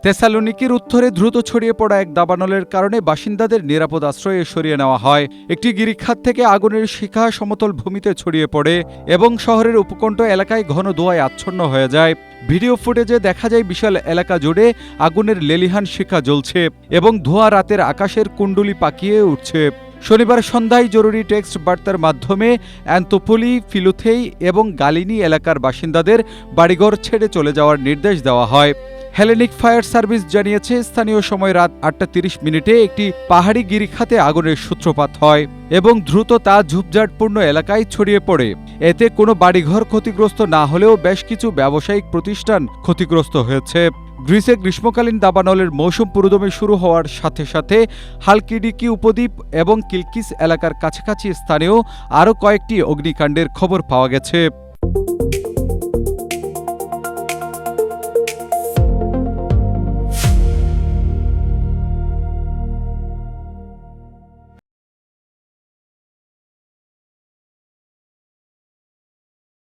তেসালোনিকির উত্তরে দ্রুত ছড়িয়ে পড়া এক দাবানলের কারণে বাসিন্দাদের নিরাপদ আশ্রয়ে সরিয়ে নেওয়া হয়। একটি গিরিখাত থেকে আগুনের শিখা সমতল ভূমিতে ছড়িয়ে পড়ে এবং শহরের উপকণ্ঠ এলাকায় ঘন ধোঁয়ায় আচ্ছন্ন হয়ে যায়। ভিডিও ফুটেজে দেখা যায় বিশাল এলাকা জুড়ে আগুনের লেলিহান শিখা জ্বলছে এবং ধোঁয়া রাতের আকাশের কুণ্ডুলি পাকিয়ে উঠছে। শনিবার সন্ধ্যায় জরুরি টেক্সট বার্তার মাধ্যমে অ্যান্তোপোলি, ফিলুথেই এবং গালিনি এলাকার বাসিন্দাদের বাড়িঘর ছেড়ে চলে যাওয়ার নির্দেশ দেওয়া হয়। হেলেনিক ফায়ার সার্ভিস জানিয়েছে, স্থানীয় সময় রাত 8:30 একটি পাহাড়ি গিরিখাতে আগুনের সূত্রপাত হয় এবং দ্রুত তা ঝোপঝাড়পূর্ণ এলাকায় ছড়িয়ে পড়ে। এতে কোনো বাড়িঘর ক্ষতিগ্রস্ত না হলেও বেশ কিছু ব্যবসায়িক প্রতিষ্ঠান ক্ষতিগ্রস্ত হয়েছে। গ্রিসে গ্রীষ্মকালীন দাবানলের মৌসুম পুরোদমে শুরু হওয়ার সাথে সাথে হালকিডিকি উপদ্বীপ এবং কিলকিস এলাকার কাছাকাছি স্থানেও আরও কয়েকটি অগ্নিকাণ্ডের খবর পাওয়া গেছে।